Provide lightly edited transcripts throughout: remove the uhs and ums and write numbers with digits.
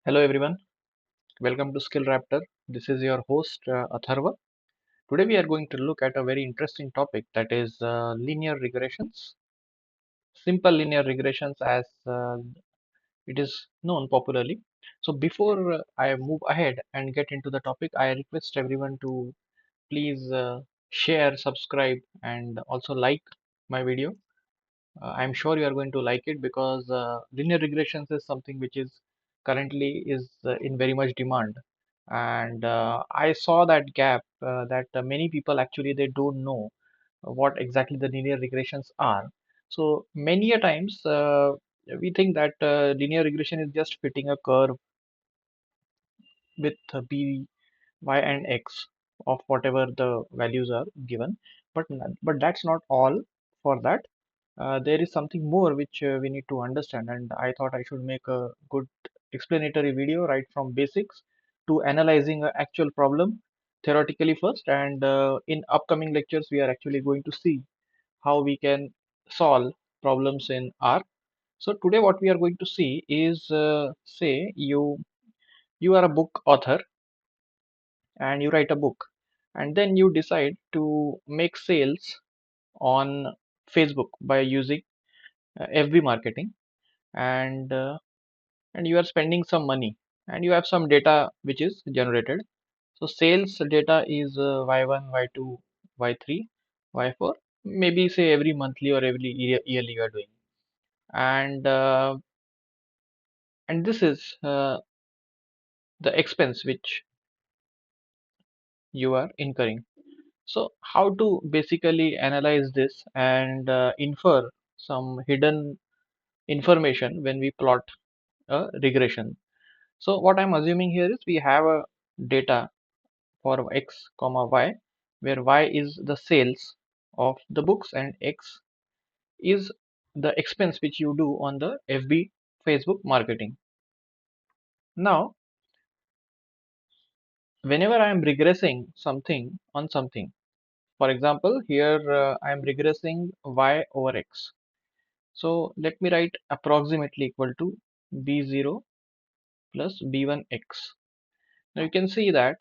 Hello everyone, welcome to Skill Raptor. This is your host Atharva. Today we are going to look at a very interesting topic, that is linear regressions. Simple linear regressions as it is known popularly. So before I move ahead and get into the topic, I request everyone to please share, subscribe and also like my video. I'm sure you are going to like it because linear regressions is something which is currently is in very much demand, and I saw that gap that many people actually they don't know what exactly the linear regressions are. So many a times we think that linear regression is just fitting a curve with b, y and x of whatever the values are given, but that's not all for that. There is something more which we need to understand, and I thought I should make a good explanatory video right from basics to analyzing an actual problem theoretically first, and in upcoming lectures we are actually going to see how we can solve problems in R. So today what we are going to see is say you are a book author and you write a book, and then you decide to make sales on Facebook by using FB marketing, and you are spending some money and you have some data which is generated. So sales data is y1, y2, y3, y4, maybe say every monthly or every yearly you are doing, and this is the expense which you are incurring. So how to basically analyze this and infer some hidden information when we plot a regression. So what I'm assuming here is we have a data for x comma y, where y is the sales of the books and x is the expense which you do on the FB Facebook marketing. Now whenever I am regressing something on something, for example here I am regressing y over x, so let me write approximately equal to b0 plus b1x. Now you can see that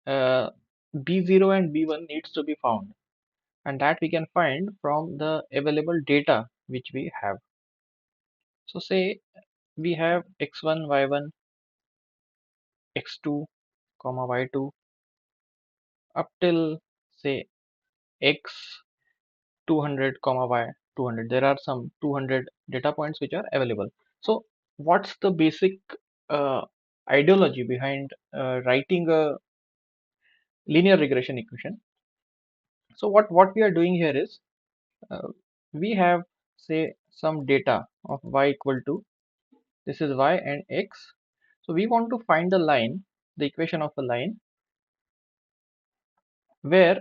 uh, b0 and b1 needs to be found, and that we can find from the available data which we have. So say we have x1 y1 x2 comma y2 up till say x 200 comma y 200. There are some 200 data points which are available. So what's the basic uh, ideology behind writing a linear regression equation? So what we are doing here is uh, we have say some data of y equal to, this is y and x. So we want to find the line, the equation of a line where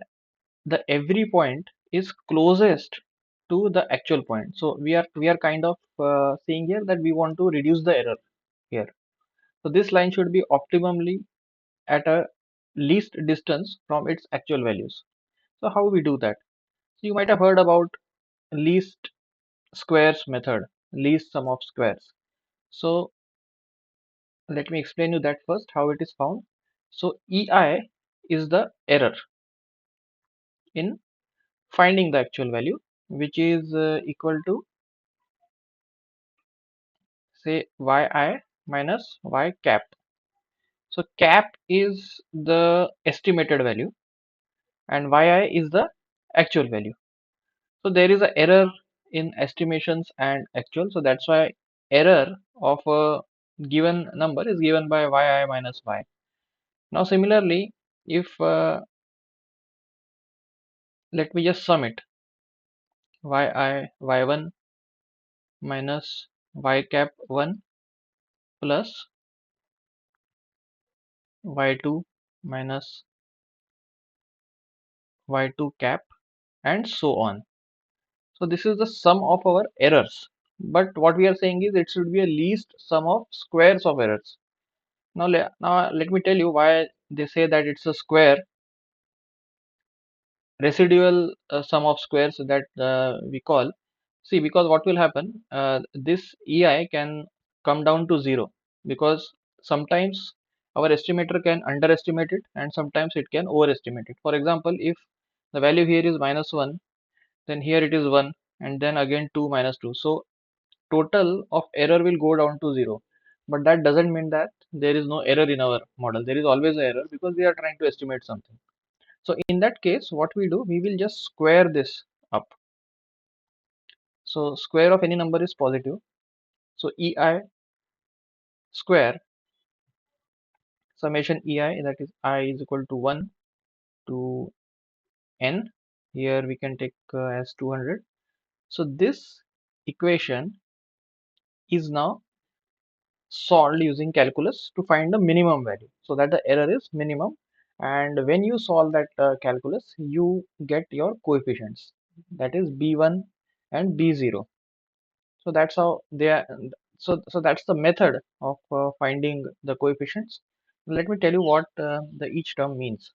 the every point is closest to the actual point. So we are kind of saying here that we want to reduce the error here. So this line should be optimally at a least distance from its actual values. So how we do that? So you might have heard about least squares method, least sum of squares. So let me explain you that first, how it is found. So EI is the error in finding the actual value, which is equal to say yi minus y cap. So cap is the estimated value and yi is the actual value. So there is an error in estimations and actual, so that's why error of a given number is given by yi minus y. Now similarly, if let me just sum it, y1 minus y cap 1 plus y2 minus y2 cap, and so on. So this is the sum of our errors, but what we are saying is it should be a least sum of squares of errors. Now let me tell you why they say that it's a square residual sum of squares that we call. See, because what will happen, this ei can come down to 0, because sometimes our estimator can underestimate it and sometimes it can overestimate it. For example, if the value here is -1, then here it is 1, and then again 2 -2. So total of error will go down to 0. But that doesn't mean that there is no error in our model. There is always an error because we are trying to estimate something. So in that case, what we do, we will just square this up. So square of any number is positive. So ei square summation ei, that is I is equal to 1 to n. Here we can take as 200. So this equation is now solved using calculus to find the minimum value so that the error is minimum. And when you solve that calculus, you get your coefficients, that is b1 and b0. So that's how they are. So that's the method of finding the coefficients. Let me tell you what the each term means.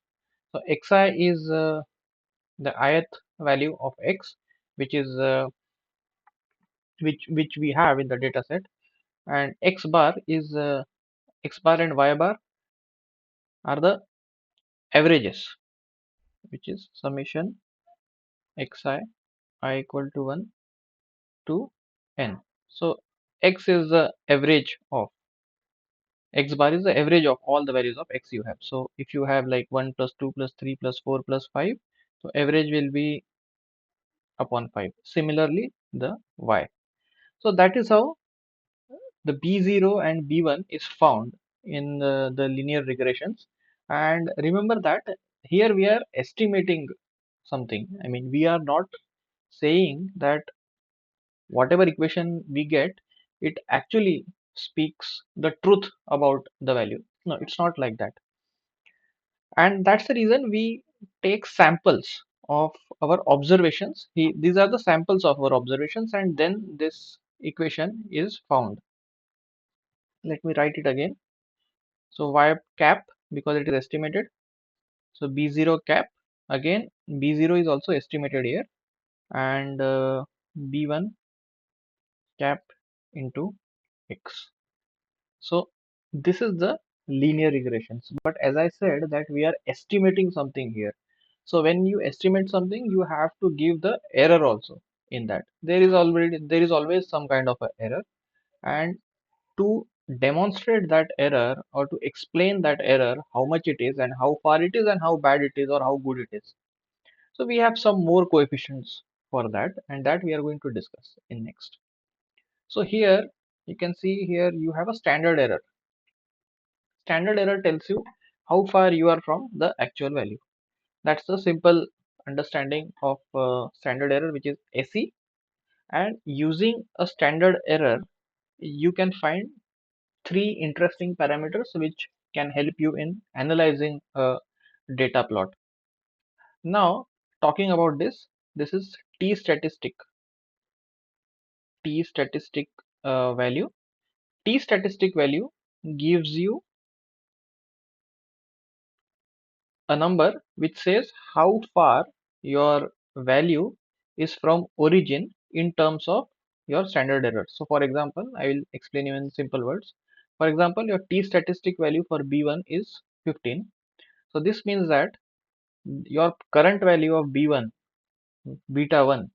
So xi is the ith value of x, which is which we have in the data set, and x bar is x bar and y bar are the averages, which is summation xi I equal to 1 to n. So x is the average of x bar is the average of all the values of x you have. So if you have like 1 plus 2 plus 3 plus 4 plus 5, so average will be upon 5. Similarly, the y. So that is how the b0 and b1 is found in the linear regressions. And remember that here we are estimating something. I mean, we are not saying that whatever equation we get, it actually speaks the truth about the value. No, it's not like that. And that's the reason we take samples of our observations. These are the samples of our observations, and then this equation is found. Let me write it again. So y cap, because it is estimated. So b0 cap, again b0 is also estimated here, and b1 cap into x. So this is the linear regressions. But as I said that we are estimating something here. So when you estimate something, you have to give the error also in that. There is always some kind of a error, and to demonstrate that error or to explain that error, how much it is and how far it is and how bad it is or how good it is. So we have some more coefficients for that, and that we are going to discuss in next. So here you can see here you have a standard error. Standard error tells you how far you are from the actual value. That's the simple understanding of standard error, which is SE. And using a standard error, you can find three interesting parameters which can help you in analyzing a data plot. Now, talking about this is T-statistic. T-statistic value. T-statistic value gives you a number which says how far your value is from origin in terms of your standard error. So for example, I will explain you in simple words. For example, your t-statistic value for b1 is 15. So this means that your current value of b1 beta 1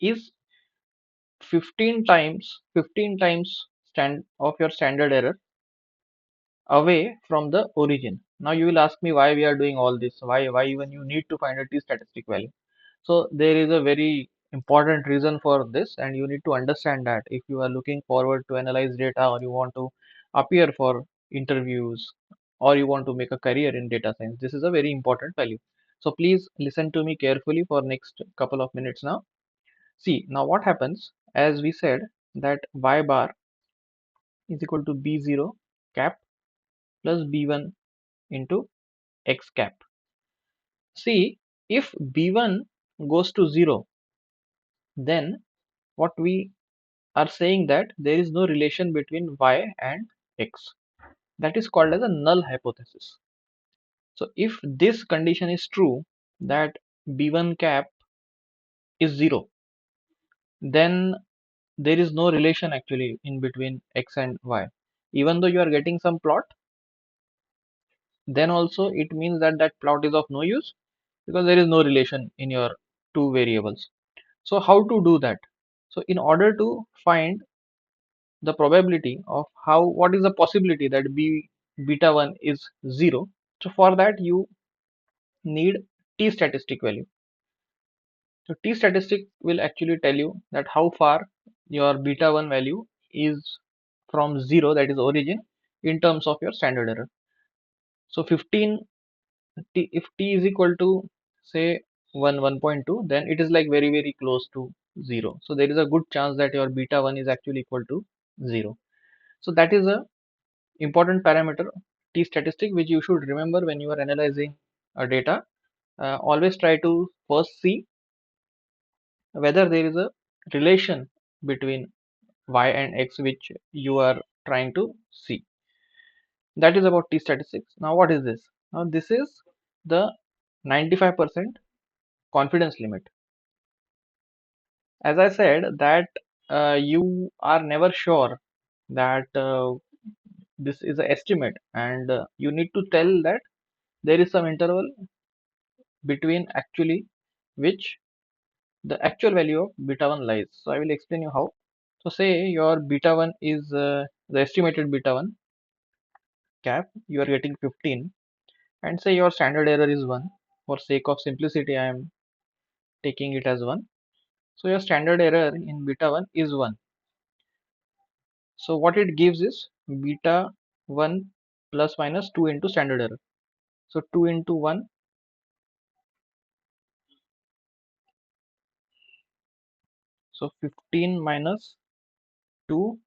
is 15 times stand of your standard error away from the origin. Now you will ask me why we are doing all this, why even you need to find a t-statistic value. So there is a very important reason for this, and you need to understand that if you are looking forward to analyze data, or you want to appear for interviews, or you want to make a career in data science, this is a very important value. So please listen to me carefully for next couple of minutes now. See, now what happens, as we said that y bar is equal to b0 cap plus b1 into x cap. See, if b1 goes to 0, then what we are saying that there is no relation between y and x. That is called as a null hypothesis. So if this condition is true, that b1 cap is 0, then there is no relation actually in between x and y. even though you are getting some plot, then also it means that that plot is of no use because there is no relation in your two variables. So how to do that? So in order to find the probability of how, what is the possibility that beta 1 is 0, so for that you need t-statistic value. So t-statistic will actually tell you that how far your beta 1 value is from 0, that is origin, in terms of your standard error. So 15 t, if t is equal to say 1.2, then it is like very close to 0. So there is a good chance that your beta 1 is actually equal to 0. So that is a important parameter, t statistic, which you should remember when you are analyzing a data. Always try to first see whether there is a relation between y and x which you are trying to see. That is about t statistics. Now what is this? Now this is the 95% confidence limit. As I said that you are never sure that this is an estimate, and you need to tell that there is some interval between actually which the actual value of beta 1 lies. So I will explain you how. So say your beta 1 is the estimated beta 1 cap, you are getting 15, and say your standard error is 1. For sake of simplicity, I am taking it as 1. So your standard error in beta 1 is 1. So what it gives is beta 1 plus minus 2 into standard error. So 2 into 1, so 15 minus 2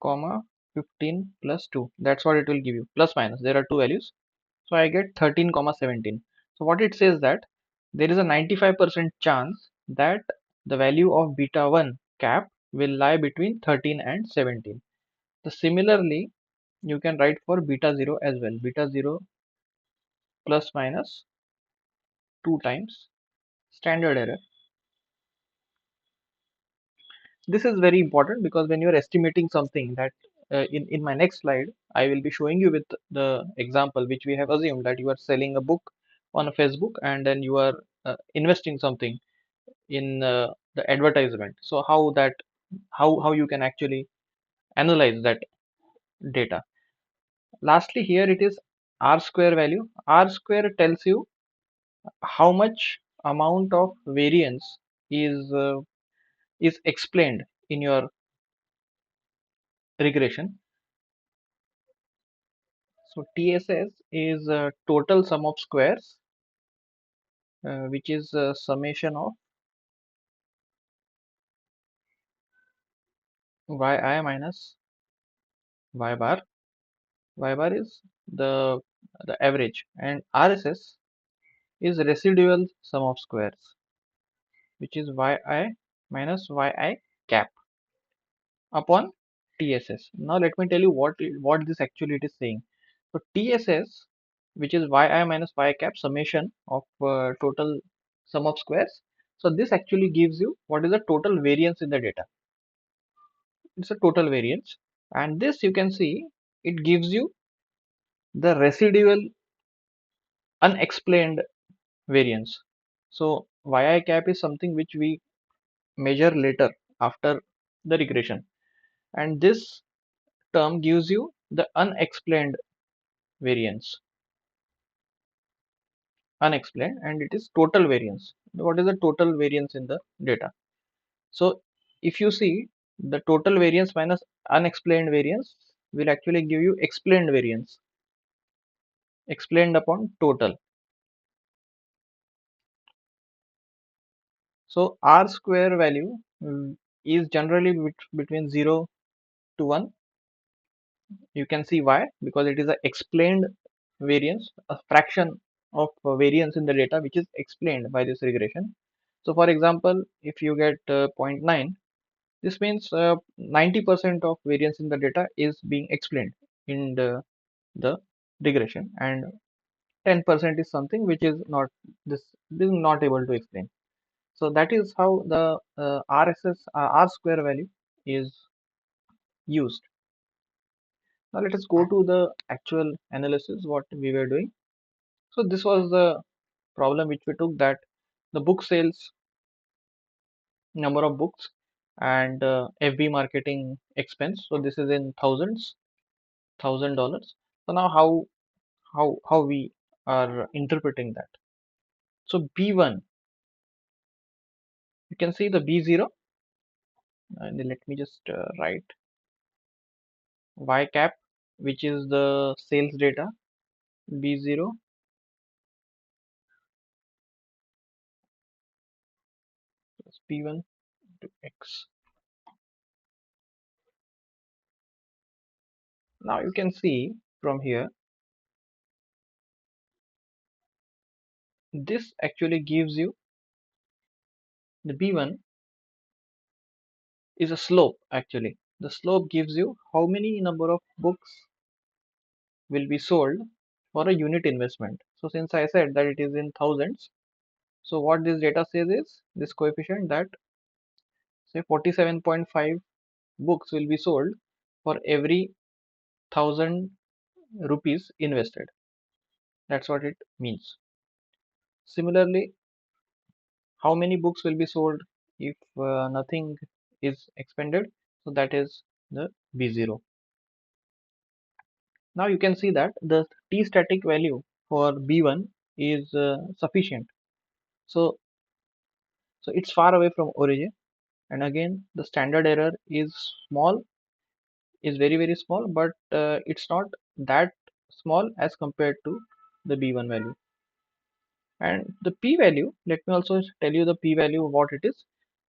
comma 15 plus 2, that's what it will give you, plus minus, there are two values. So I get 13 comma 17. So what it says that there is a 95% chance that the value of beta 1 cap will lie between 13 and 17. So similarly you can write for beta 0 as well, beta 0 plus minus 2 times standard error. This is very important because when you are estimating something, that in my next slide I will be showing you with the example which we have assumed, that you are selling a book on a Facebook and then you are investing something in the advertisement. So how that, how you can actually analyze that data. Lastly here it is r square value. R square tells you how much amount of variance is explained in your regression. So TSS is total sum of squares, which is summation of yi minus y bar. Y bar is the average, and RSS is residual sum of squares, which is yi minus yi cap upon TSS. Now let me tell you what this actually it is saying. So TSS, which is yi minus y cap summation of total sum of squares. So this actually gives you what is the total variance in the data. It's a total variance, and this you can see it gives you the residual unexplained variance. So yi cap is something which we measure later after the regression, and this term gives you the unexplained variance, unexplained, and it is total variance. What is the total variance in the data? So if you see, the total variance minus unexplained variance will actually give you explained variance, explained upon total. So r square value is generally between 0 to 1. You can see why, because it is a explained variance, a fraction of variance in the data which is explained by this regression. So for example, if you get zero point 0.9, this means 90% of variance in the data is being explained in the regression, and 10% is something which is not, this is not able to explain. So that is how the r square value is used. Now let us go to the actual analysis what we were doing. So this was the problem which we took, that the book sales, number of books, and FB marketing expense. So this is in thousands, $1,000. So now how we are interpreting that? So B1, you can see the B0, and let me just write Y cap, which is the sales data, B0 plus B1 to X. Now you can see from here, this actually gives you the B1 is a slope actually. The slope gives you how many number of books will be sold for a unit investment. So since I said that it is in thousands, so what this data says is this coefficient, that say 47.5 books will be sold for every 1,000 rupees invested. That's what it means. Similarly, how many books will be sold if nothing is expended? So that is the B0. Now you can see that the T-static value for B1 is sufficient. So it's far away from origin, and again the standard error is small, is very small, but it's not that small as compared to the B1 value. And the p value, let me also tell you the p value what it is.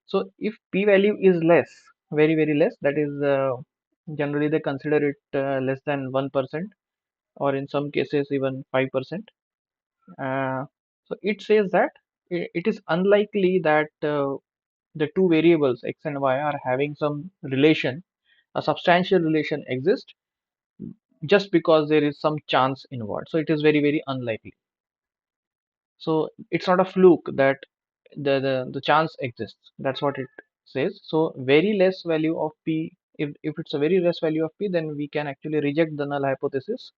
So if p value is less, very less, that is generally they consider it less than 1%, or in some cases even 5%. uh, so it says that it is unlikely that the two variables x and y are having some relation, a substantial relation exist, just because there is some chance involved. So it is very unlikely. So it's not a fluke that the chance exists. That's what it says. So very less value of p, if it's a very less value of p, then we can actually reject the null hypothesis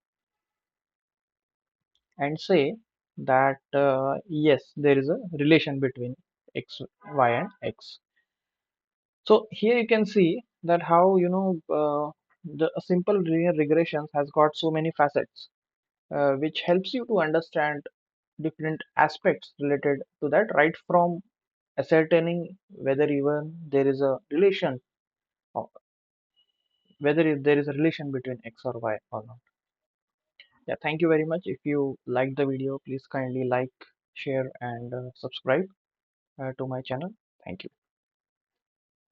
and say that yes, there is a relation between x, y, and x. So here you can see that how, the a simple linear regressions has got so many facets, which helps you to understand different aspects related to that, right from ascertaining whether even there is a relation, or whether there is a relation between x or y or not. Yeah, thank you very much. If you liked the video, please kindly like, share, and subscribe to my channel. Thank you.